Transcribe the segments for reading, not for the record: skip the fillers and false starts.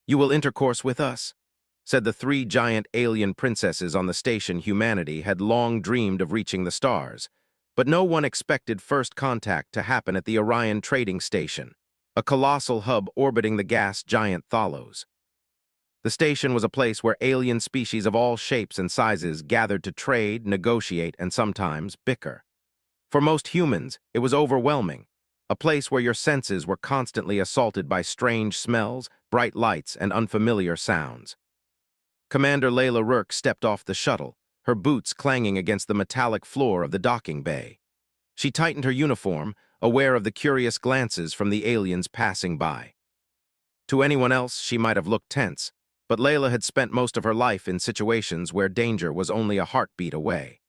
"You will intercourse with us," said the three giant alien princesses on the station. Humanity had long dreamed of reaching the stars, but no one expected first contact to happen at the Orion Trading Station, a colossal hub orbiting the gas giant Thalos. The station was a place where alien species of all shapes and sizes gathered to trade, negotiate, and sometimes bicker. For most humans, it was overwhelming, a place where your senses were constantly assaulted by strange smells, bright lights, and unfamiliar sounds. Commander Layla Rourke stepped off the shuttle, her boots clanging against the metallic floor of the docking bay. She tightened her uniform, aware of the curious glances from the aliens passing by. To anyone else, she might have looked tense, but Layla had spent most of her life in situations where danger was only a heartbeat away.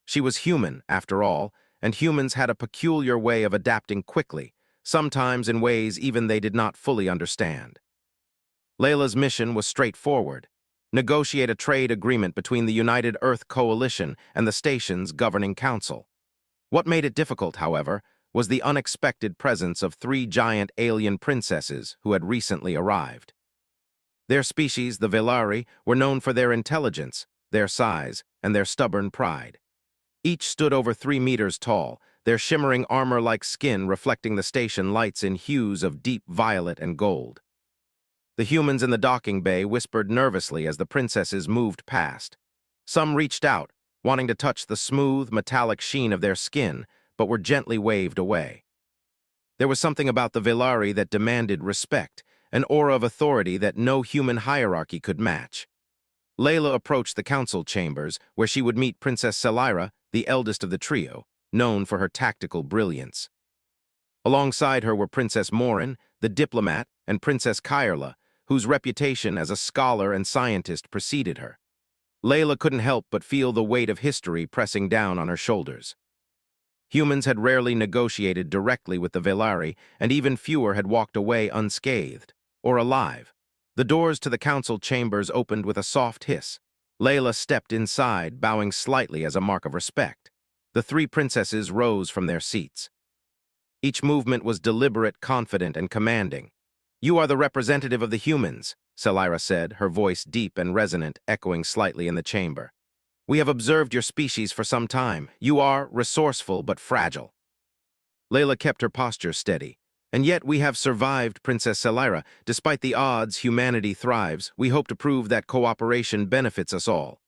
She was human, after all, and humans had a peculiar way of adapting quickly, sometimes in ways even they did not fully understand. Layla's mission was straightforward: negotiate a trade agreement between the United Earth Coalition and the station's governing council. What made it difficult, however, was the unexpected presence of three giant alien princesses who had recently arrived. Their species, the Velari, were known for their intelligence, their size, and their stubborn pride. Each stood over 3 meters tall, their shimmering armor-like skin reflecting the station lights in hues of deep violet and gold. The humans in the docking bay whispered nervously as the princesses moved past. Some reached out, wanting to touch the smooth, metallic sheen of their skin, but were gently waved away. There was something about the Velari that demanded respect, an aura of authority that no human hierarchy could match. Layla approached the council chambers, where she would meet Princess Celira, the eldest of the trio, known for her tactical brilliance. Alongside her were Princess Morin, the diplomat, and Princess Kairla, whose reputation as a scholar and scientist preceded her. Layla couldn't help but feel the weight of history pressing down on her shoulders. Humans had rarely negotiated directly with the Velari, and even fewer had walked away unscathed, or alive. The doors to the council chambers opened with a soft hiss. Layla stepped inside, bowing slightly as a mark of respect. The three princesses rose from their seats. Each movement was deliberate, confident, and commanding. "You are the representative of the humans," Celira said, her voice deep and resonant, echoing slightly in the chamber. "We have observed your species for some time. You are resourceful but fragile." Layla kept her posture steady. "And yet we have survived, Princess Celira. Despite the odds, humanity thrives. We hope to prove that cooperation benefits us all."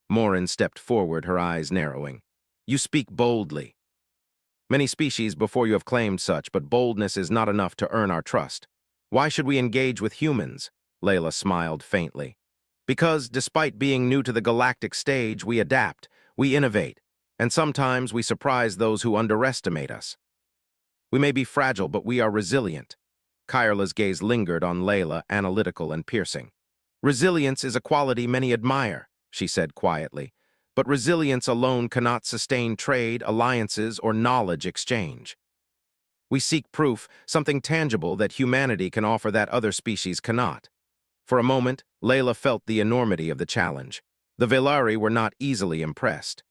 Morin stepped forward, her eyes narrowing. "You speak boldly. Many species before you have claimed such, but boldness is not enough to earn our trust. Why should we engage with humans?" Layla smiled faintly. "Because, despite being new to the galactic stage, we adapt, we innovate, and sometimes we surprise those who underestimate us. We may be fragile, but we are resilient." Kairla's gaze lingered on Layla, analytical and piercing. "Resilience is a quality many admire," she said quietly, "but resilience alone cannot sustain trade, alliances, or knowledge exchange. We seek proof, something tangible that humanity can offer that other species cannot." For a moment, Layla felt the enormity of the challenge. The Velari were not easily impressed.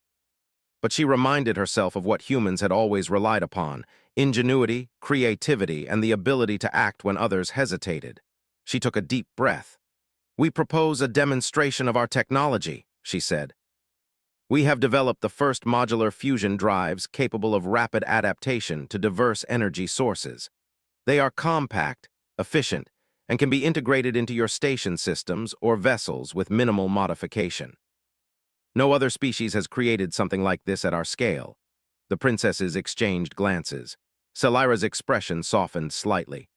But she reminded herself of what humans had always relied upon: ingenuity, creativity, and the ability to act when others hesitated. She took a deep breath. "We propose a demonstration of our technology," she said. "We have developed the first modular fusion drives capable of rapid adaptation to diverse energy sources. They are compact, efficient, and can be integrated into your station systems or vessels with minimal modification. No other species has created something like this at our scale." The princesses exchanged glances. Celira's expression softened slightly.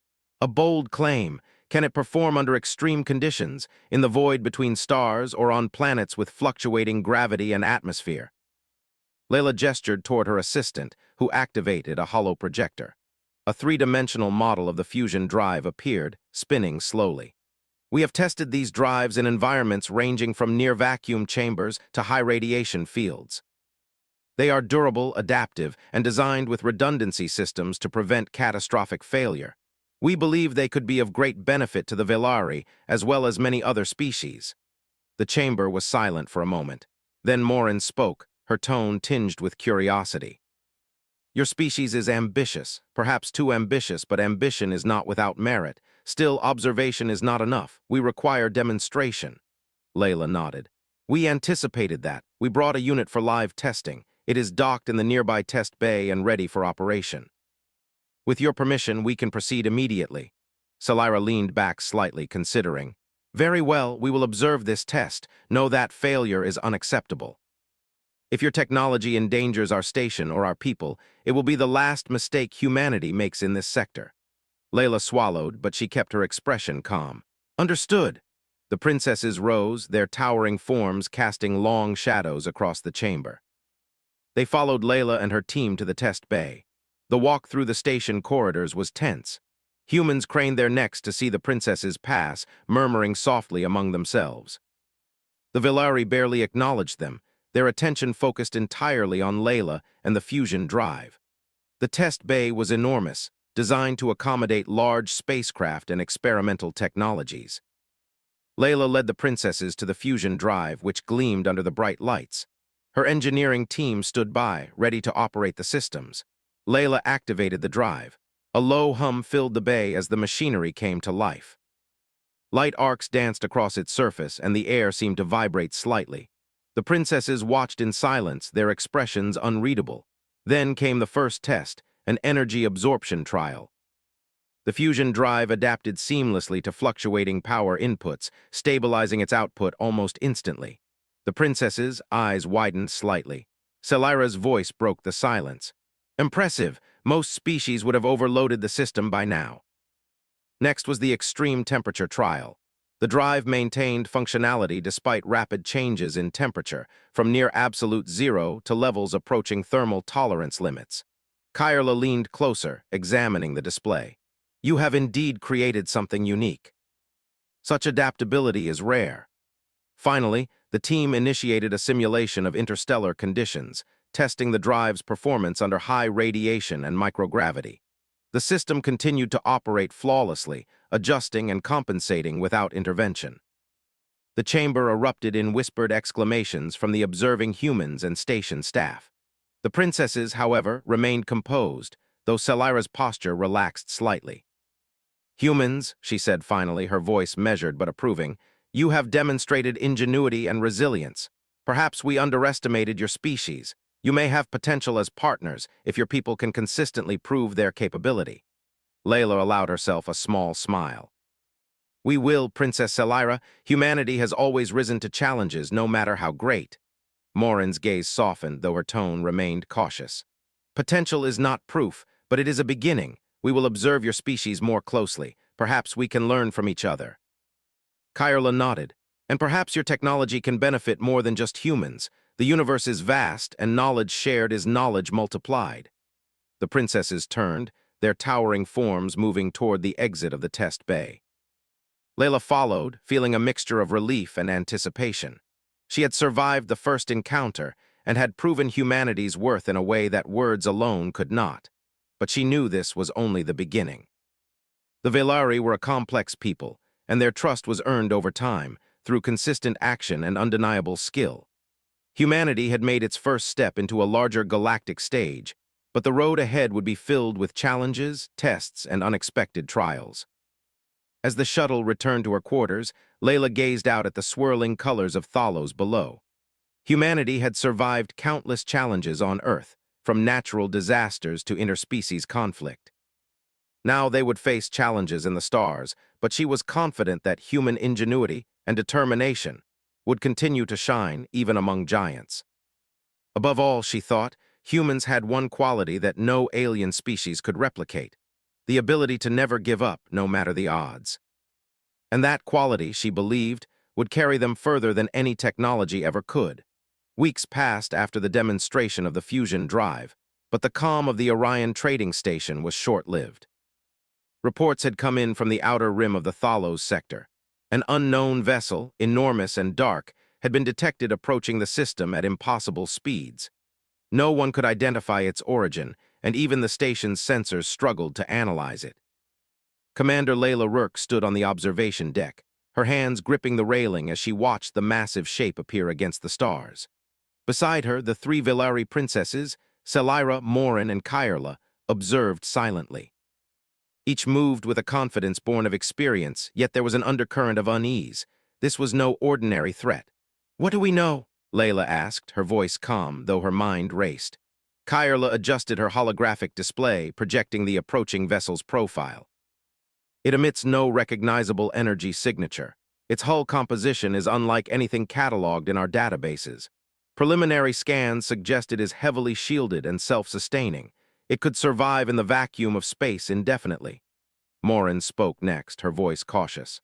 "A bold claim. Can it perform under extreme conditions, in the void between stars or on planets with fluctuating gravity and atmosphere?" Layla gestured toward her assistant, who activated a hollow projector. A three-dimensional model of the fusion drive appeared, spinning slowly. "We have tested these drives in environments ranging from near-vacuum chambers to high-radiation fields. They are durable, adaptive, and designed with redundancy systems to prevent catastrophic failure. We believe they could be of great benefit to the Velari, as well as many other species." The chamber was silent for a moment. Then Morin spoke, her tone tinged with curiosity. "Your species is ambitious, perhaps too ambitious, but ambition is not without merit. Still, observation is not enough. We require demonstration. Layla nodded. We anticipated that. We brought a unit for live testing. It is docked in the nearby test bay and ready for operation. With your permission, we can proceed immediately. Salira leaned back slightly, considering. Very well, we will observe this test. Know that failure is unacceptable. If your technology endangers our station or our people, it will be the last mistake humanity makes in this sector. Layla swallowed, but she kept her expression calm. Understood. The princesses rose, their towering forms casting long shadows across the chamber. They followed Layla and her team to the test bay. The walk through the station corridors was tense. Humans craned their necks to see the princesses pass, murmuring softly among themselves. The Villari barely acknowledged them, their attention focused entirely on Layla and the fusion drive. The test bay was enormous, designed to accommodate large spacecraft and experimental technologies. Layla led the princesses to the fusion drive, which gleamed under the bright lights. Her engineering team stood by, ready to operate the systems. Layla activated the drive. A low hum filled the bay as the machinery came to life. Light arcs danced across its surface, and the air seemed to vibrate slightly. The princesses watched in silence, their expressions unreadable. Then came the first test, an energy absorption trial. The fusion drive adapted seamlessly to fluctuating power inputs, stabilizing its output almost instantly. The princess's eyes widened slightly. Salira's voice broke the silence. Impressive. Most species would have overloaded the system by now. Next was the extreme temperature trial. The drive maintained functionality despite rapid changes in temperature, from near absolute zero to levels approaching thermal tolerance limits. Kyrla leaned closer, examining the display. You have indeed created something unique. Such adaptability is rare. Finally, the team initiated a simulation of interstellar conditions, testing the drive's performance under high radiation and microgravity. The system continued to operate flawlessly, adjusting and compensating without intervention. The chamber erupted in whispered exclamations from the observing humans and station staff. The princesses, however, remained composed, though Salira's posture relaxed slightly. Humans, she said finally, her voice measured but approving, you have demonstrated ingenuity and resilience. Perhaps we underestimated your species. You may have potential as partners if your people can consistently prove their capability. Layla allowed herself a small smile. We will, Princess Salira. Humanity has always risen to challenges, no matter how great. Morin's gaze softened, though her tone remained cautious. Potential is not proof, but it is a beginning. We will observe your species more closely. Perhaps we can learn from each other. Kyrla nodded. And perhaps your technology can benefit more than just humans. The universe is vast, and knowledge shared is knowledge multiplied. The princesses turned, their towering forms moving toward the exit of the test bay. Layla followed, feeling a mixture of relief and anticipation. She had survived the first encounter and had proven humanity's worth in a way that words alone could not. But she knew this was only the beginning. The Villari were a complex people, and their trust was earned over time, through consistent action and undeniable skill. Humanity had made its first step into a larger galactic stage, but the road ahead would be filled with challenges, tests, and unexpected trials. As the shuttle returned to her quarters, Layla gazed out at the swirling colors of Thalos below. Humanity had survived countless challenges on Earth, from natural disasters to interspecies conflict. Now they would face challenges in the stars, but she was confident that human ingenuity and determination would continue to shine even among giants. Above all, she thought, humans had one quality that no alien species could replicate: the ability to never give up, no matter the odds. And that quality, she believed, would carry them further than any technology ever could. Weeks passed after the demonstration of the fusion drive, but the calm of the Orion trading station was short-lived. Reports had come in from the outer rim of the Thalos sector. An unknown vessel, enormous and dark, had been detected approaching the system at impossible speeds. No one could identify its origin, and even the station's sensors struggled to analyze it. Commander Layla Rourke stood on the observation deck, her hands gripping the railing as she watched the massive shape appear against the stars. Beside her, the three Villari princesses, Salira, Morin, and Kyrla, observed silently. Each moved with a confidence born of experience, yet there was an undercurrent of unease. This was no ordinary threat. "What do we know?" Layla asked, her voice calm, though her mind raced. Kyrla adjusted her holographic display, projecting the approaching vessel's profile. It emits no recognizable energy signature. Its hull composition is unlike anything cataloged in our databases. Preliminary scans suggest it is heavily shielded and self-sustaining. It could survive in the vacuum of space indefinitely. Morin spoke next, her voice cautious.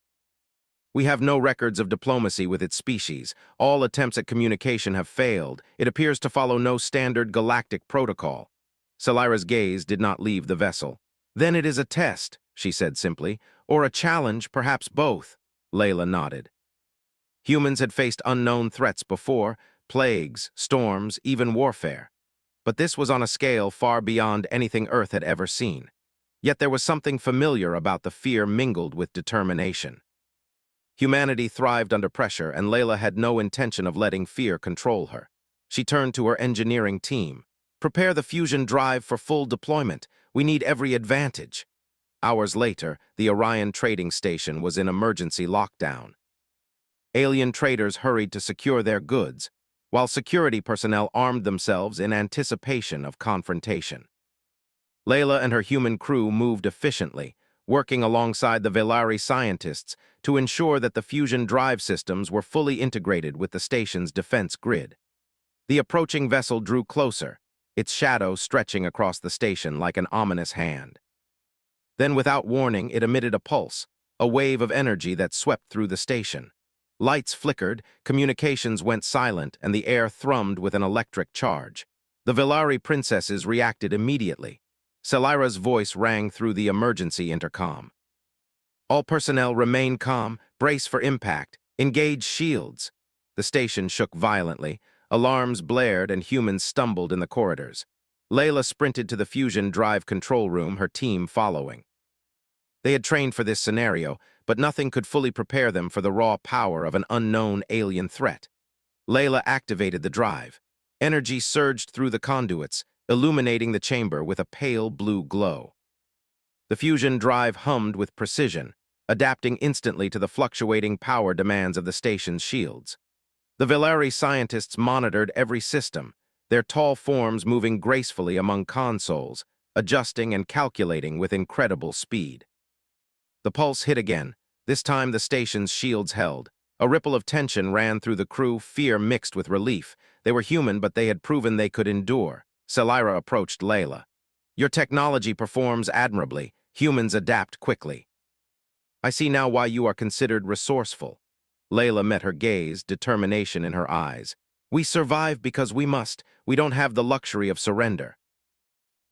"We have no records of diplomacy with its species. All attempts at communication have failed. It appears to follow no standard galactic protocol." Salira's gaze did not leave the vessel. "Then it is a test," she said simply, "or a challenge, perhaps both." Layla nodded. Humans had faced unknown threats before, plagues, storms, even warfare. But this was on a scale far beyond anything Earth had ever seen. Yet there was something familiar about the fear mingled with determination. Humanity thrived under pressure, and Layla had no intention of letting fear control her. She turned to her engineering team. "Prepare the fusion drive for full deployment. We need every advantage." Hours later, the Orion trading station was in emergency lockdown. Alien traders hurried to secure their goods, while security personnel armed themselves in anticipation of confrontation. Layla and her human crew moved efficiently, working alongside the Velari scientists to ensure that the fusion drive systems were fully integrated with the station's defense grid. The approaching vessel drew closer, its shadow stretching across the station like an ominous hand. Then, without warning, it emitted a pulse, a wave of energy that swept through the station. Lights flickered, communications went silent, and the air thrummed with an electric charge. The Velari princesses reacted immediately. Salira's voice rang through the emergency intercom. "All personnel remain calm, brace for impact, engage shields." The station shook violently, alarms blared, and humans stumbled in the corridors. Layla sprinted to the fusion drive control room, her team following. They had trained for this scenario, but nothing could fully prepare them for the raw power of an unknown alien threat. Layla activated the drive. Energy surged through the conduits, illuminating the chamber with a pale blue glow. The fusion drive hummed with precision, adapting instantly to the fluctuating power demands of the station's shields. The Velari scientists monitored every system, their tall forms moving gracefully among consoles, adjusting and calculating with incredible speed. The pulse hit again. This time the station's shields held. A ripple of tension ran through the crew, fear mixed with relief. They were human, but they had proven they could endure. Salira approached Layla. "Your technology performs admirably. Humans adapt quickly. I see now why you are considered resourceful." Layla met her gaze, determination in her eyes. "We survive because we must. We don't have the luxury of surrender."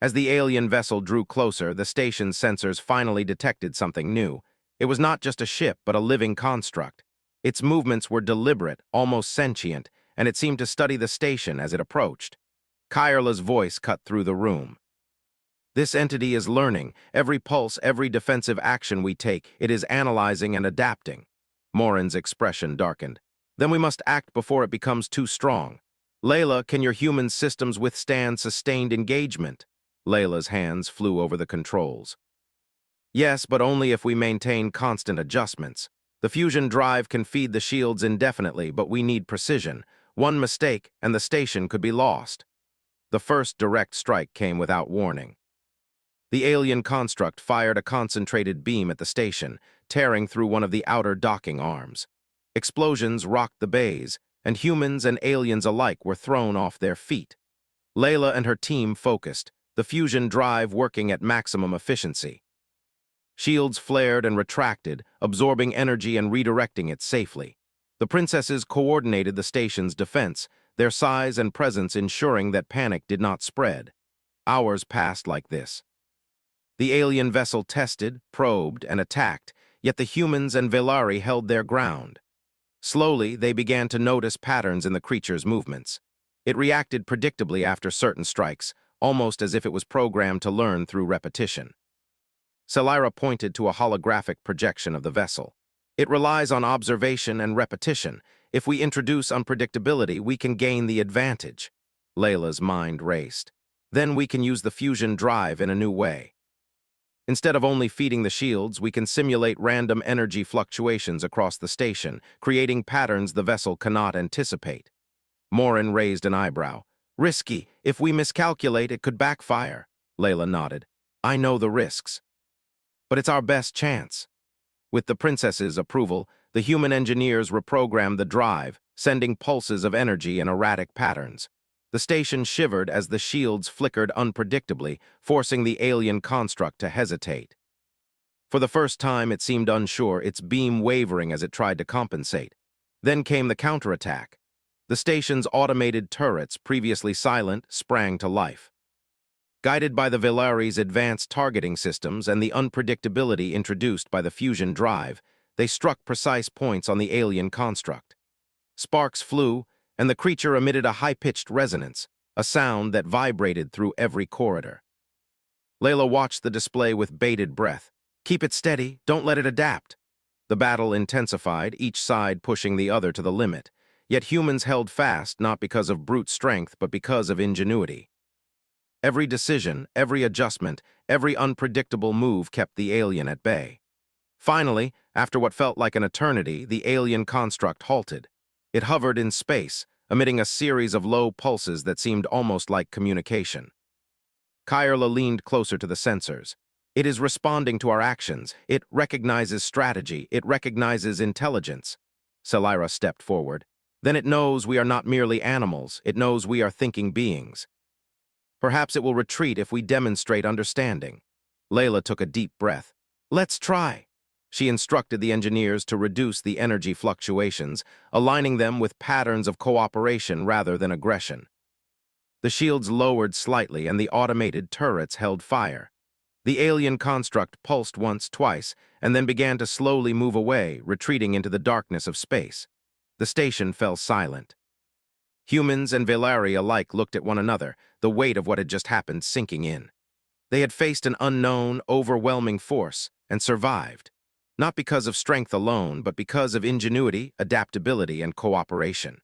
As the alien vessel drew closer, the station's sensors finally detected something new. It was not just a ship, but a living construct. Its movements were deliberate, almost sentient, and it seemed to study the station as it approached. Kyrla's voice cut through the room. "This entity is learning. Every pulse, every defensive action we take, it is analyzing and adapting." Morin's expression darkened. "Then we must act before it becomes too strong. Layla, can your human systems withstand sustained engagement?" Layla's hands flew over the controls. "Yes, but only if we maintain constant adjustments. The fusion drive can feed the shields indefinitely, but we need precision. One mistake, and the station could be lost." The first direct strike came without warning. The alien construct fired a concentrated beam at the station, tearing through one of the outer docking arms. Explosions rocked the bays, and humans and aliens alike were thrown off their feet. Layla and her team focused, the fusion drive working at maximum efficiency. Shields flared and retracted, absorbing energy and redirecting it safely. The princesses coordinated the station's defense, their size and presence ensuring that panic did not spread. Hours passed like this. The alien vessel tested, probed, and attacked, yet the humans and Velari held their ground. Slowly, they began to notice patterns in the creature's movements. It reacted predictably after certain strikes, almost as if it was programmed to learn through repetition. Salira pointed to a holographic projection of the vessel. "It relies on observation and repetition. If we introduce unpredictability, we can gain the advantage." Layla's mind raced. "Then we can use the fusion drive in a new way." Instead of only feeding the shields, we can simulate random energy fluctuations across the station, creating patterns the vessel cannot anticipate. Morin raised an eyebrow. Risky. If we miscalculate, it could backfire. Layla nodded. I know the risks. But it's our best chance. With the princess's approval, the human engineers reprogrammed the drive, sending pulses of energy in erratic patterns. The station shivered as the shields flickered unpredictably, forcing the alien construct to hesitate. For the first time, it seemed unsure, its beam wavering as it tried to compensate. Then came the counterattack. The station's automated turrets, previously silent, sprang to life. Guided by the Velari's advanced targeting systems and the unpredictability introduced by the fusion drive, they struck precise points on the alien construct. Sparks flew, and the creature emitted a high-pitched resonance, a sound that vibrated through every corridor. Layla watched the display with bated breath. Keep it steady, don't let it adapt. The battle intensified, each side pushing the other to the limit. Yet humans held fast, not because of brute strength, but because of ingenuity. Every decision, every adjustment, every unpredictable move kept the alien at bay. Finally, after what felt like an eternity, the alien construct halted. It hovered in space, emitting a series of low pulses that seemed almost like communication. Kyrla leaned closer to the sensors. It is responding to our actions. It recognizes strategy. It recognizes intelligence. Selira stepped forward. Then it knows we are not merely animals. It knows we are thinking beings. Perhaps it will retreat if we demonstrate understanding. Layla took a deep breath. Let's try. She instructed the engineers to reduce the energy fluctuations, aligning them with patterns of cooperation rather than aggression. The shields lowered slightly and the automated turrets held fire. The alien construct pulsed once, twice, and then began to slowly move away, retreating into the darkness of space. The station fell silent. Humans and Velari alike looked at one another, the weight of what had just happened sinking in. They had faced an unknown, overwhelming force, and survived. Not because of strength alone, but because of ingenuity, adaptability, and cooperation.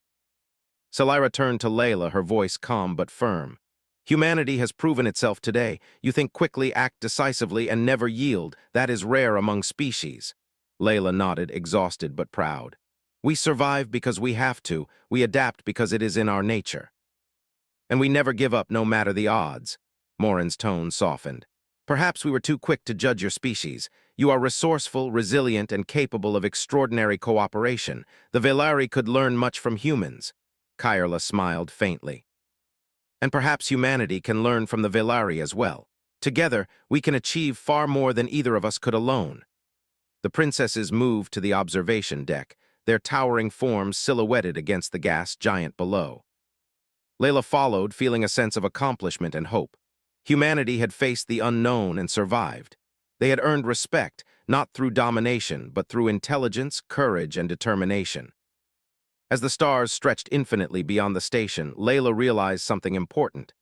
Selira turned to Layla, her voice calm but firm. Humanity has proven itself today. You think quickly, act decisively, and never yield. That is rare among species. Layla nodded, exhausted but proud. We survive because we have to. We adapt because it is in our nature. And we never give up no matter the odds. Morin's tone softened. Perhaps we were too quick to judge your species. You are resourceful, resilient, and capable of extraordinary cooperation. The Velari could learn much from humans. Kyrla smiled faintly. And perhaps humanity can learn from the Velari as well. Together, we can achieve far more than either of us could alone. The princesses moved to the observation deck, their towering forms silhouetted against the gas giant below. Layla followed, feeling a sense of accomplishment and hope. Humanity had faced the unknown and survived. They had earned respect, not through domination, but through intelligence, courage, and determination. As the stars stretched infinitely beyond the station, Layla realized something important.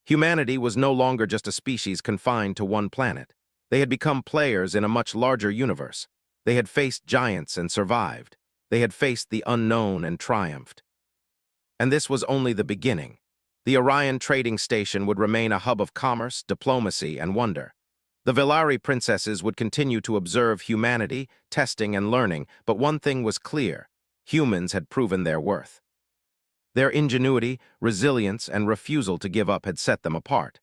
Humanity was no longer just a species confined to one planet. They had become players in a much larger universe. They had faced giants and survived. They had faced the unknown and triumphed. And this was only the beginning. The Orion trading station would remain a hub of commerce, diplomacy, and wonder. The Velari princesses would continue to observe humanity, testing and learning, but one thing was clear. Humans had proven their worth. Their ingenuity, resilience, and refusal to give up had set them apart.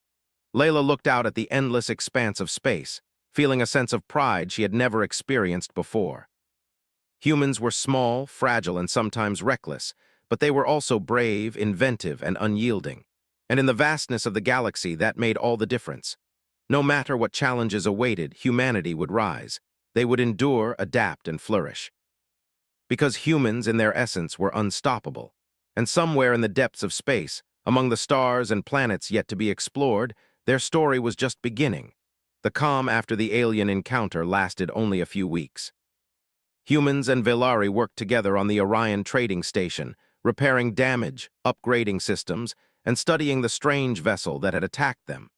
Layla looked out at the endless expanse of space, feeling a sense of pride she had never experienced before. Humans were small, fragile, and sometimes reckless, but they were also brave, inventive, and unyielding. And in the vastness of the galaxy, that made all the difference. No matter what challenges awaited, humanity would rise. They would endure, adapt, and flourish. Because humans, in their essence, were unstoppable. And somewhere in the depths of space, among the stars and planets yet to be explored, their story was just beginning. The calm after the alien encounter lasted only a few weeks. Humans and Velari worked together on the Orion trading station, repairing damage, upgrading systems, and studying the strange vessel that had attacked them.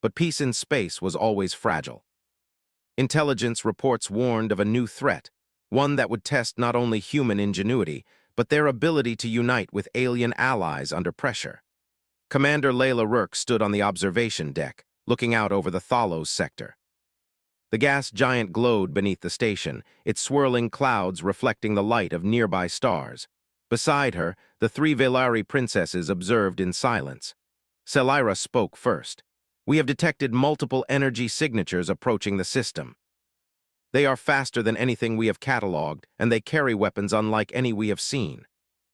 But peace in space was always fragile. Intelligence reports warned of a new threat, one that would test not only human ingenuity, but their ability to unite with alien allies under pressure. Commander Layla Rourke stood on the observation deck, looking out over the Thalos sector. The gas giant glowed beneath the station, its swirling clouds reflecting the light of nearby stars. Beside her, the three Velari princesses observed in silence. Selira spoke first. "We have detected multiple energy signatures approaching the system. They are faster than anything we have catalogued, and they carry weapons unlike any we have seen."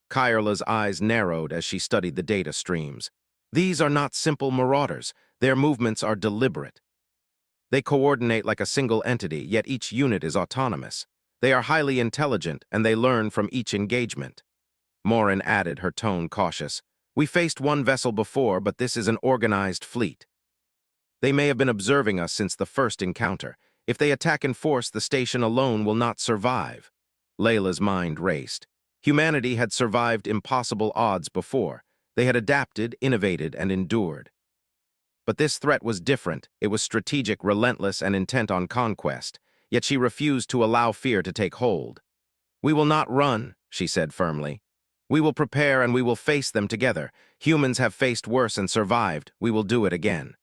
Kyrla's eyes narrowed as she studied the data streams. "These are not simple marauders. Their movements are deliberate. They coordinate like a single entity, yet each unit is autonomous. They are highly intelligent, and they learn from each engagement." Morin added, her tone cautious. "We faced one vessel before, but this is an organized fleet. They may have been observing us since the first encounter. If they attack in force, the station alone will not survive." Layla's mind raced. Humanity had survived impossible odds before. They had adapted, innovated, and endured. But this threat was different. It was strategic, relentless, and intent on conquest. Yet she refused to allow fear to take hold. "We will not run," she said firmly. "We will prepare and we will face them together. Humans have faced worse and survived. We will do it again."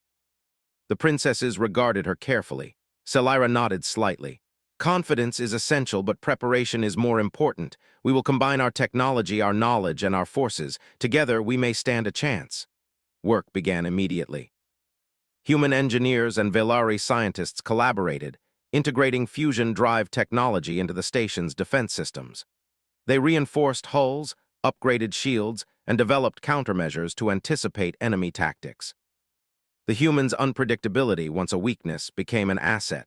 The princesses regarded her carefully. Selira nodded slightly. "Confidence is essential, but preparation is more important. We will combine our technology, our knowledge, and our forces. Together, we may stand a chance." Work began immediately. Human engineers and Velari scientists collaborated, integrating fusion drive technology into the station's defense systems. They reinforced hulls, upgraded shields, and developed countermeasures to anticipate enemy tactics. The humans' unpredictability, once a weakness, became an asset.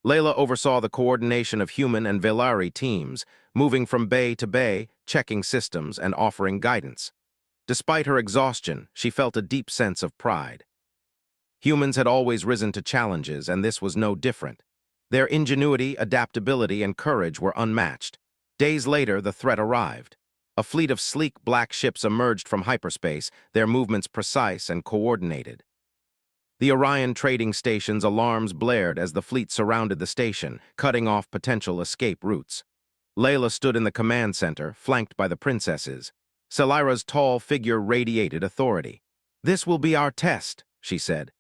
Layla oversaw the coordination of human and Velari teams, moving from bay to bay, checking systems, and offering guidance. Despite her exhaustion, she felt a deep sense of pride. Humans had always risen to challenges, and this was no different. Their ingenuity, adaptability, and courage were unmatched. Days later, the threat arrived. A fleet of sleek black ships emerged from hyperspace, their movements precise and coordinated. The Orion trading station's alarms blared as the fleet surrounded the station, cutting off potential escape routes. Layla stood in the command center, flanked by the princesses. Selira's tall figure radiated authority. "This will be our test," she said.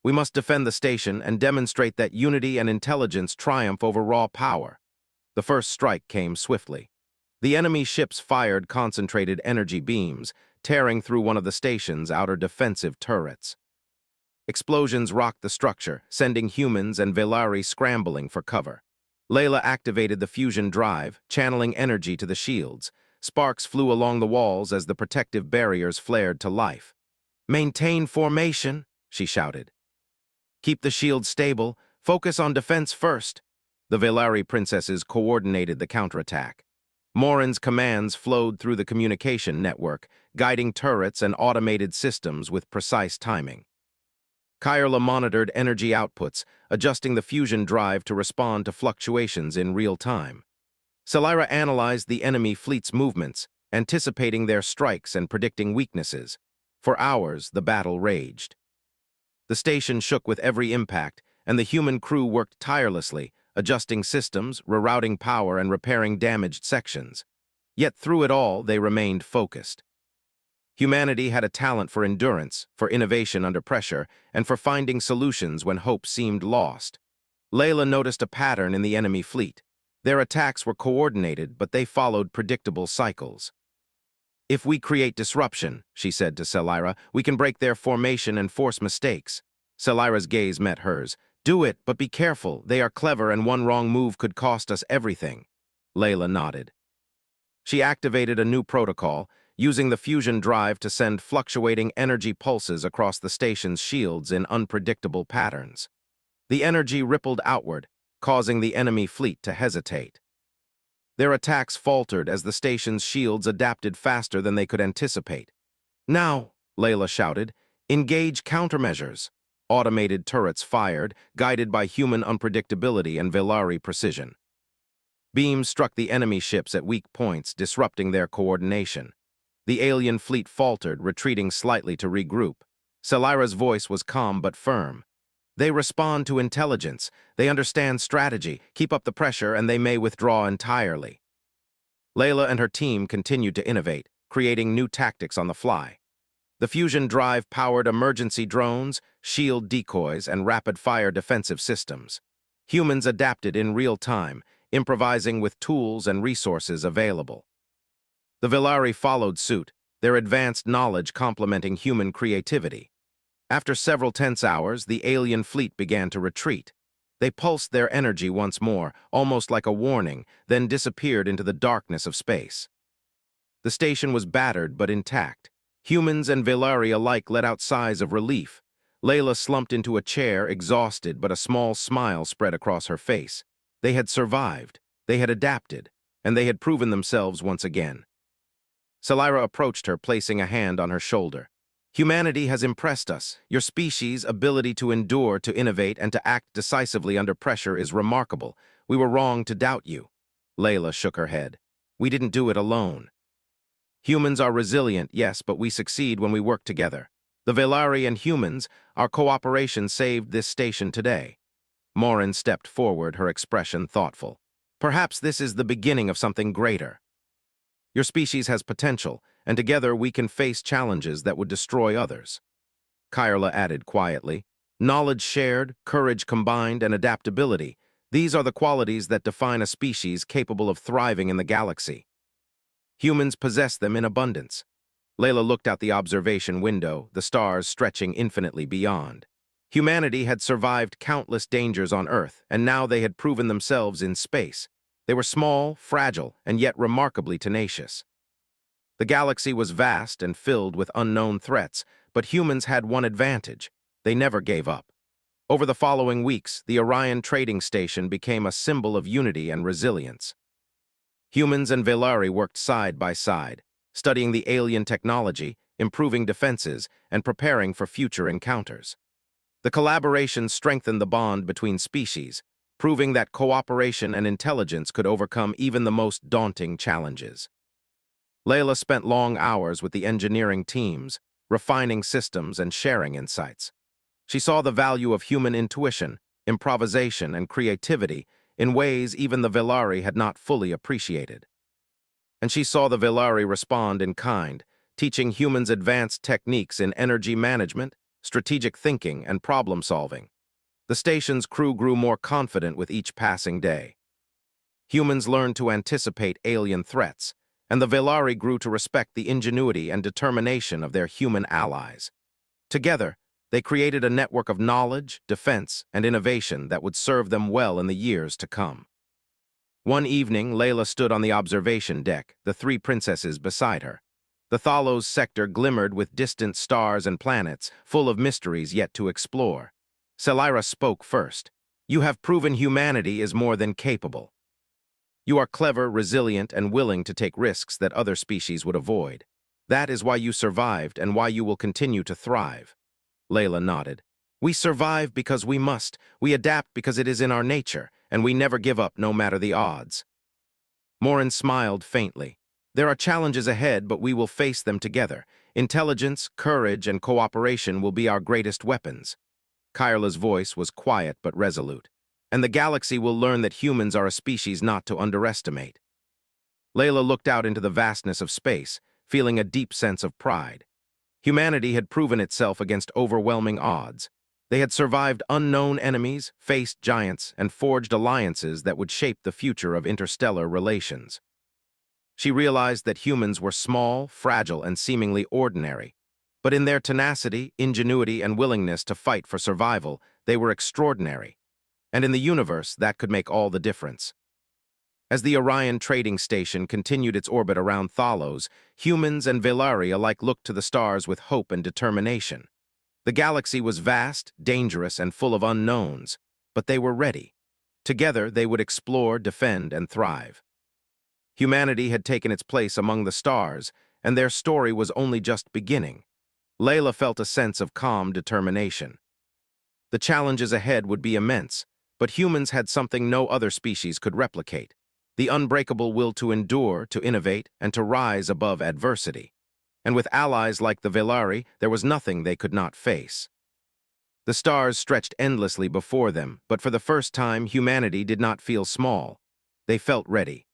"We must defend the station and demonstrate that unity and intelligence triumph over raw power." The first strike came swiftly. The enemy ships fired concentrated energy beams, tearing through one of the station's outer defensive turrets. Explosions rocked the structure, sending humans and Velari scrambling for cover. Layla activated the fusion drive, channeling energy to the shields. Sparks flew along the walls as the protective barriers flared to life. "Maintain formation," she shouted. "Keep the shield stable. Focus on defense first." The Velari princesses coordinated the counterattack. Morin's commands flowed through the communication network, guiding turrets and automated systems with precise timing. Kyrla monitored energy outputs, adjusting the fusion drive to respond to fluctuations in real time. Selira analyzed the enemy fleet's movements, anticipating their strikes and predicting weaknesses. For hours, the battle raged. The station shook with every impact, and the human crew worked tirelessly, adjusting systems, rerouting power, and repairing damaged sections. Yet through it all, they remained focused. Humanity had a talent for endurance, for innovation under pressure, and for finding solutions when hope seemed lost. Layla noticed a pattern in the enemy fleet. Their attacks were coordinated, but they followed predictable cycles. "If we create disruption," she said to Selira, "we can break their formation and force mistakes." Selira's gaze met hers. "Do it, but be careful. They are clever, and one wrong move could cost us everything." Layla nodded. She activated a new protocol, using the fusion drive to send fluctuating energy pulses across the station's shields in unpredictable patterns. The energy rippled outward, causing the enemy fleet to hesitate. Their attacks faltered as the station's shields adapted faster than they could anticipate. "Now," Layla shouted, "engage countermeasures." Automated turrets fired, guided by human unpredictability and Velari precision. Beams struck the enemy ships at weak points, disrupting their coordination. The alien fleet faltered, retreating slightly to regroup. Selira's voice was calm but firm. "They respond to intelligence. They understand strategy. Keep up the pressure, and they may withdraw entirely." Layla and her team continued to innovate, creating new tactics on the fly. The fusion drive powered emergency drones, shield decoys, and rapid-fire defensive systems. Humans adapted in real time, improvising with tools and resources available. The Villari followed suit, their advanced knowledge complementing human creativity. After several tense hours, the alien fleet began to retreat. They pulsed their energy once more, almost like a warning, then disappeared into the darkness of space. The station was battered but intact. Humans and Villari alike let out sighs of relief. Layla slumped into a chair, exhausted, but a small smile spread across her face. They had survived, they had adapted, and they had proven themselves once again. Salira approached her, placing a hand on her shoulder. Humanity has impressed us. Your species' ability to endure, to innovate, and to act decisively under pressure is remarkable. We were wrong to doubt you. Layla shook her head. We didn't do it alone. Humans are resilient, yes, but we succeed when we work together. The Villari and humans, our cooperation saved this station today. Morin stepped forward, her expression thoughtful. Perhaps this is the beginning of something greater. Your species has potential, and together we can face challenges that would destroy others. Kyrla added quietly, knowledge shared, courage combined, and adaptability. These are the qualities that define a species capable of thriving in the galaxy. Humans possess them in abundance. Layla looked out the observation window, the stars stretching infinitely beyond. Humanity had survived countless dangers on Earth, and now they had proven themselves in space. They were small, fragile, and yet remarkably tenacious. The galaxy was vast and filled with unknown threats, but humans had one advantage. They never gave up. Over the following weeks, the Orion trading station became a symbol of unity and resilience. Humans and Villari worked side by side, studying the alien technology, improving defenses, and preparing for future encounters. The collaboration strengthened the bond between species, proving that cooperation and intelligence could overcome even the most daunting challenges. Layla spent long hours with the engineering teams, refining systems and sharing insights. She saw the value of human intuition, improvisation, and creativity in ways even the Villari had not fully appreciated. And she saw the Villari respond in kind, teaching humans advanced techniques in energy management, strategic thinking, and problem-solving. The station's crew grew more confident with each passing day. Humans learned to anticipate alien threats, and the Villari grew to respect the ingenuity and determination of their human allies. Together, they created a network of knowledge, defense, and innovation that would serve them well in the years to come. One evening, Layla stood on the observation deck, the three princesses beside her. The Thalos sector glimmered with distant stars and planets, full of mysteries yet to explore. Salira spoke first. You have proven humanity is more than capable. You are clever, resilient, and willing to take risks that other species would avoid. That is why you survived and why you will continue to thrive. Layla nodded. We survive because we must. We adapt because it is in our nature, and we never give up no matter the odds. Morin smiled faintly. There are challenges ahead, but we will face them together. Intelligence, courage, and cooperation will be our greatest weapons. Kyrla's voice was quiet but resolute. And the galaxy will learn that humans are a species not to underestimate. Layla looked out into the vastness of space, feeling a deep sense of pride. Humanity had proven itself against overwhelming odds. They had survived unknown enemies, faced giants, and forged alliances that would shape the future of interstellar relations. She realized that humans were small, fragile, and seemingly ordinary. But in their tenacity, ingenuity, and willingness to fight for survival, they were extraordinary. And in the universe, that could make all the difference. As the Orion trading station continued its orbit around Thalos, humans and Villari alike looked to the stars with hope and determination. The galaxy was vast, dangerous, and full of unknowns, but they were ready. Together, they would explore, defend, and thrive. Humanity had taken its place among the stars, and their story was only just beginning. Layla felt a sense of calm determination. The challenges ahead would be immense, but humans had something no other species could replicate: the unbreakable will to endure, to innovate, and to rise above adversity. And with allies like the Villari, there was nothing they could not face. The stars stretched endlessly before them, but for the first time, humanity did not feel small. They felt ready.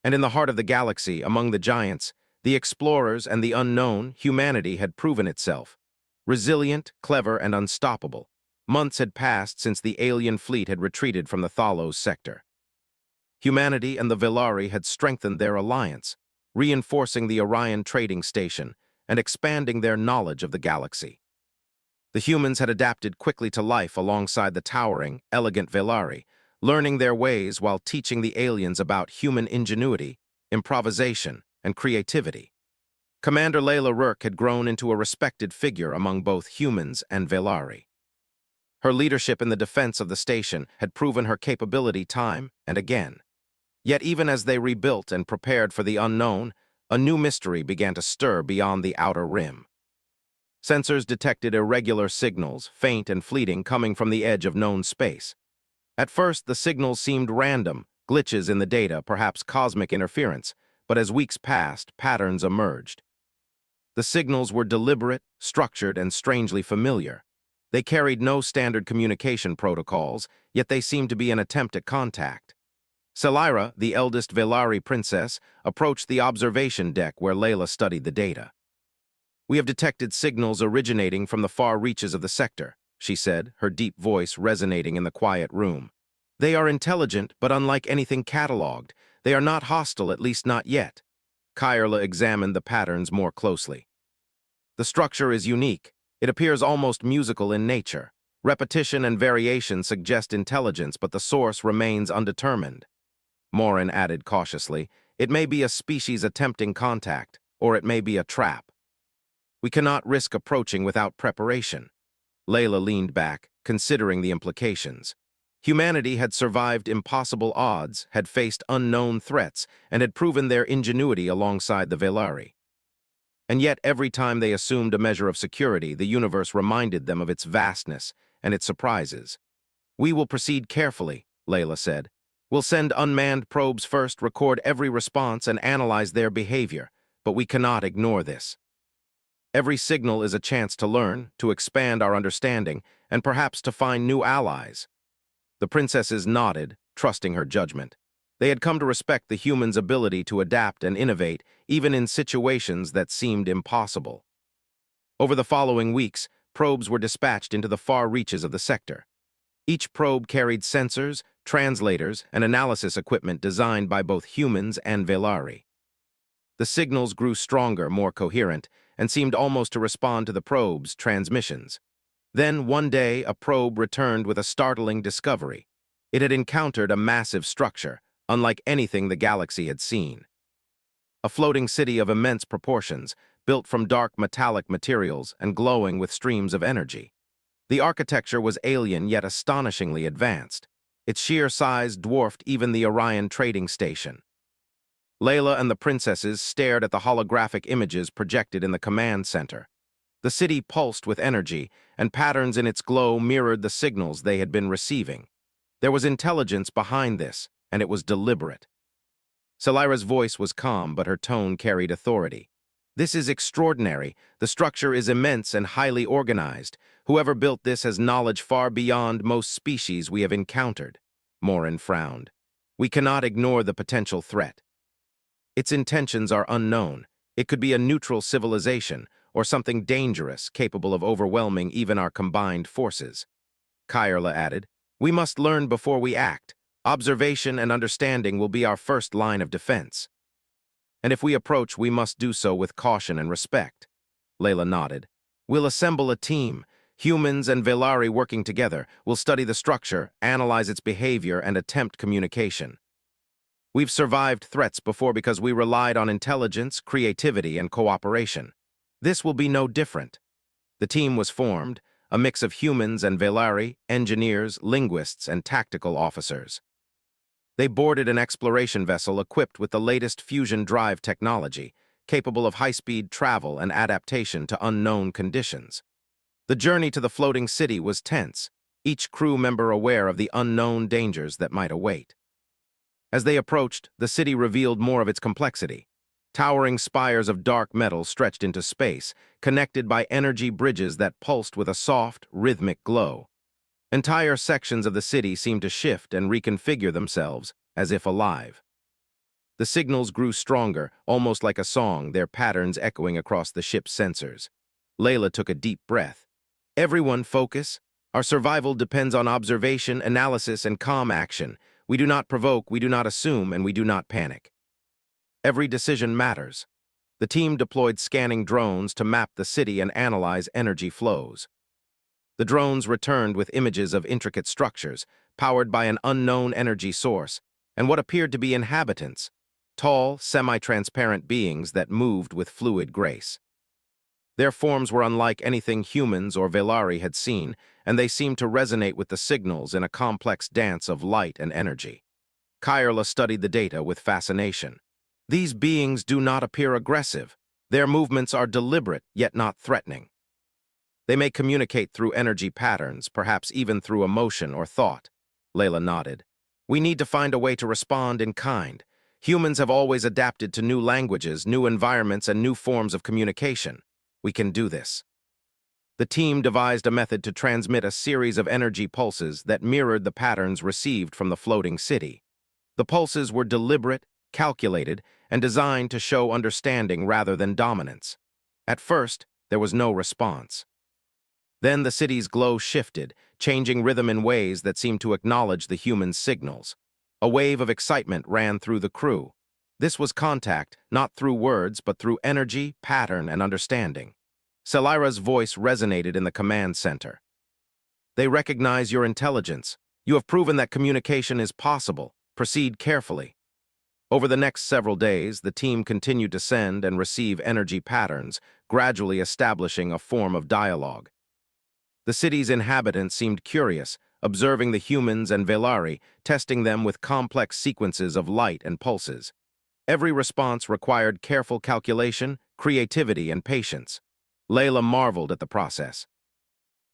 And in the heart of the galaxy, among the giants, the explorers and the unknown, humanity had proven itself. Resilient, clever, and unstoppable. Months had passed since the alien fleet had retreated from the Thalos sector. Humanity and the Velari had strengthened their alliance, reinforcing the Orion trading station and expanding their knowledge of the galaxy. The humans had adapted quickly to life alongside the towering, elegant Velari, learning their ways while teaching the aliens about human ingenuity, improvisation, and creativity. Commander Layla Rourke had grown into a respected figure among both humans and Velari. Her leadership in the defense of the station had proven her capability time and again. Yet even as they rebuilt and prepared for the unknown, a new mystery began to stir beyond the outer rim. Sensors detected irregular signals, faint and fleeting, coming from the edge of known space. At first, the signals seemed random, glitches in the data, perhaps cosmic interference, but as weeks passed, patterns emerged. The signals were deliberate, structured, and strangely familiar. They carried no standard communication protocols, yet they seemed to be an attempt at contact. Selira, the eldest Velari princess, approached the observation deck where Layla studied the data. "We have detected signals originating from the far reaches of the sector," she said, her deep voice resonating in the quiet room. "They are intelligent, but unlike anything cataloged. They are not hostile, at least not yet." Kyrla examined the patterns more closely. "The structure is unique. It appears almost musical in nature. Repetition and variation suggest intelligence, but the source remains undetermined." Morin added cautiously, "It may be a species attempting contact, or it may be a trap. We cannot risk approaching without preparation." Layla leaned back, considering the implications. Humanity had survived impossible odds, had faced unknown threats, and had proven their ingenuity alongside the Velari. And yet, every time they assumed a measure of security, the universe reminded them of its vastness and its surprises. "We will proceed carefully," Layla said. "We'll send unmanned probes first, record every response, and analyze their behavior, but we cannot ignore this. Every signal is a chance to learn, to expand our understanding, and perhaps to find new allies." The princesses nodded, trusting her judgment. They had come to respect the humans' ability to adapt and innovate, even in situations that seemed impossible. Over the following weeks, probes were dispatched into the far reaches of the sector. Each probe carried sensors, translators, and analysis equipment designed by both humans and Velari. The signals grew stronger, more coherent, and seemed almost to respond to the probe's transmissions. Then, one day, a probe returned with a startling discovery. It had encountered a massive structure, unlike anything the galaxy had seen. A floating city of immense proportions, built from dark metallic materials and glowing with streams of energy. The architecture was alien yet astonishingly advanced. Its sheer size dwarfed even the Orion trading station. Layla and the princesses stared at the holographic images projected in the command center. The city pulsed with energy, and patterns in its glow mirrored the signals they had been receiving. There was intelligence behind this, and it was deliberate. Selira's voice was calm, but her tone carried authority. "This is extraordinary. The structure is immense and highly organized. Whoever built this has knowledge far beyond most species we have encountered." Morin frowned. "We cannot ignore the potential threat. Its intentions are unknown. It could be a neutral civilization, or something dangerous, capable of overwhelming even our combined forces." Kyrla added, "We must learn before we act. Observation and understanding will be our first line of defense. And if we approach, we must do so with caution and respect." Layla nodded. "We'll assemble a team, humans and Velari working together. We'll study the structure, analyze its behavior, and attempt communication. We've survived threats before because we relied on intelligence, creativity, and cooperation. This will be no different." The team was formed, a mix of humans and Velari, engineers, linguists, and tactical officers. They boarded an exploration vessel equipped with the latest fusion drive technology, capable of high-speed travel and adaptation to unknown conditions. The journey to the floating city was tense, each crew member aware of the unknown dangers that might await. As they approached, the city revealed more of its complexity. Towering spires of dark metal stretched into space, connected by energy bridges that pulsed with a soft, rhythmic glow. Entire sections of the city seemed to shift and reconfigure themselves, as if alive. The signals grew stronger, almost like a song, their patterns echoing across the ship's sensors. Layla took a deep breath. "Everyone focus. Our survival depends on observation, analysis, and calm action. We do not provoke, we do not assume, and we do not panic. Every decision matters. The team deployed scanning drones to map the city and analyze energy flows. The drones returned with images of intricate structures, powered by an unknown energy source, and what appeared to be inhabitants, tall, semi-transparent beings that moved with fluid grace. Their forms were unlike anything humans or Velari had seen, and they seemed to resonate with the signals in a complex dance of light and energy. Kyrla studied the data with fascination. These beings do not appear aggressive. Their movements are deliberate, yet not threatening. They may communicate through energy patterns, perhaps even through emotion or thought. Layla nodded. We need to find a way to respond in kind. Humans have always adapted to new languages, new environments, and new forms of communication. We can do this. The team devised a method to transmit a series of energy pulses that mirrored the patterns received from the floating city. The pulses were deliberate, calculated, and designed to show understanding rather than dominance. At first, there was no response. Then the city's glow shifted, changing rhythm in ways that seemed to acknowledge the human signals. A wave of excitement ran through the crew. This was contact, not through words, but through energy, pattern, and understanding. Celira's voice resonated in the command center. They recognize your intelligence. You have proven that communication is possible. Proceed carefully. Over the next several days, the team continued to send and receive energy patterns, gradually establishing a form of dialogue. The city's inhabitants seemed curious, observing the humans and Velari, testing them with complex sequences of light and pulses. Every response required careful calculation, creativity, and patience. Layla marveled at the process.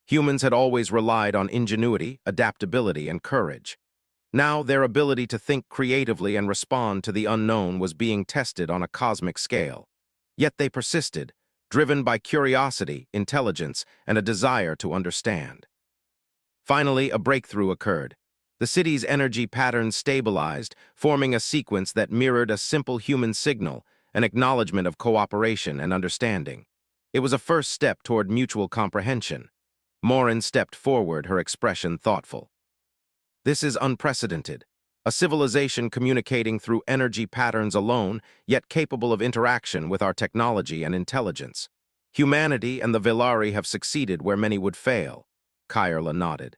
Humans had always relied on ingenuity, adaptability, and courage. Now their ability to think creatively and respond to the unknown was being tested on a cosmic scale. Yet they persisted, driven by curiosity, intelligence, and a desire to understand. Finally, a breakthrough occurred. The city's energy patterns stabilized, forming a sequence that mirrored a simple human signal, an acknowledgement of cooperation and understanding. It was a first step toward mutual comprehension. Morin stepped forward, her expression thoughtful. This is unprecedented. A civilization communicating through energy patterns alone, yet capable of interaction with our technology and intelligence. Humanity and the Velari have succeeded where many would fail. Kyrla nodded.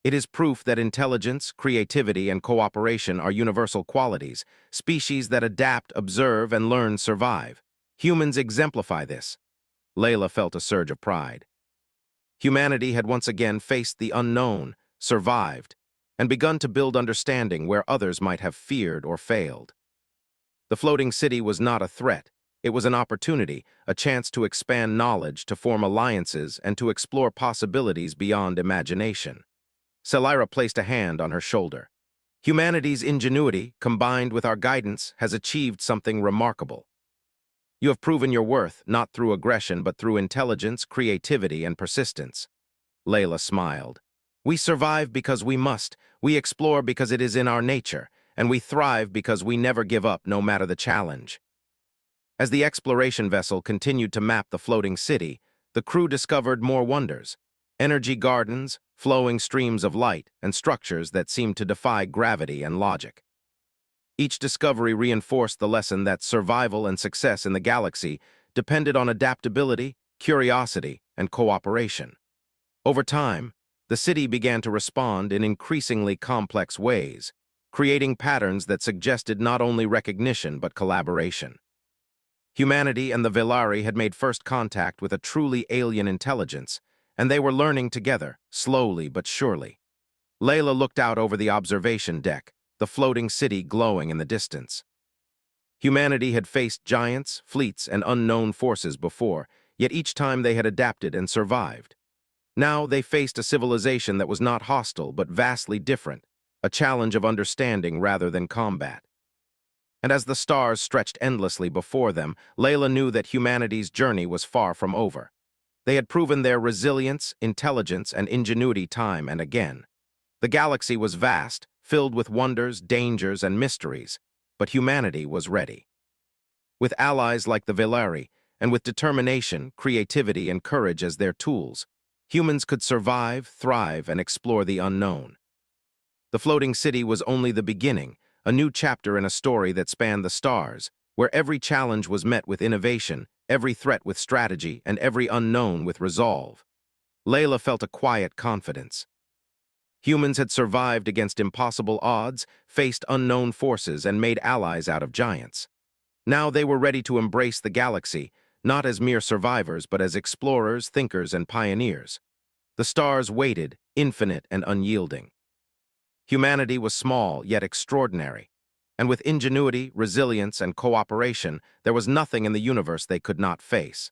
It is proof that intelligence, creativity, and cooperation are universal qualities. Species that adapt, observe, and learn survive. Humans exemplify this. Layla felt a surge of pride. Humanity had once again faced the unknown, survived, and begun to build understanding where others might have feared or failed. The floating city was not a threat. It was an opportunity, a chance to expand knowledge, to form alliances, and to explore possibilities beyond imagination. Celira placed a hand on her shoulder. Humanity's ingenuity, combined with our guidance, has achieved something remarkable. You have proven your worth, not through aggression, but through intelligence, creativity, and persistence. Layla smiled. We survive because we must, we explore because it is in our nature, and we thrive because we never give up no matter the challenge. As the exploration vessel continued to map the floating city, the crew discovered more wonders. Energy gardens, flowing streams of light, and structures that seemed to defy gravity and logic. Each discovery reinforced the lesson that survival and success in the galaxy depended on adaptability, curiosity, and cooperation. Over time, the city began to respond in increasingly complex ways, creating patterns that suggested not only recognition but collaboration. Humanity and the Velari had made first contact with a truly alien intelligence, and they were learning together, slowly but surely. Layla looked out over the observation deck, the floating city glowing in the distance. Humanity had faced giants, fleets, and unknown forces before, yet each time they had adapted and survived. Now they faced a civilization that was not hostile but vastly different, a challenge of understanding rather than combat. And as the stars stretched endlessly before them, Layla knew that humanity's journey was far from over. They had proven their resilience, intelligence, and ingenuity time and again. The galaxy was vast, filled with wonders, dangers, and mysteries, but humanity was ready. With allies like the Velari, and with determination, creativity, and courage as their tools, Humans could survive, thrive, and explore the unknown. The floating city was only the beginning, a new chapter in a story that spanned the stars, where every challenge was met with innovation, every threat with strategy, and every unknown with resolve. Layla felt a quiet confidence. Humans had survived against impossible odds, faced unknown forces, and made allies out of giants. Now they were ready to embrace the galaxy, not as mere survivors, but as explorers, thinkers, and pioneers. The stars waited, infinite and unyielding. Humanity was small, yet extraordinary. And with ingenuity, resilience, and cooperation, there was nothing in the universe they could not face.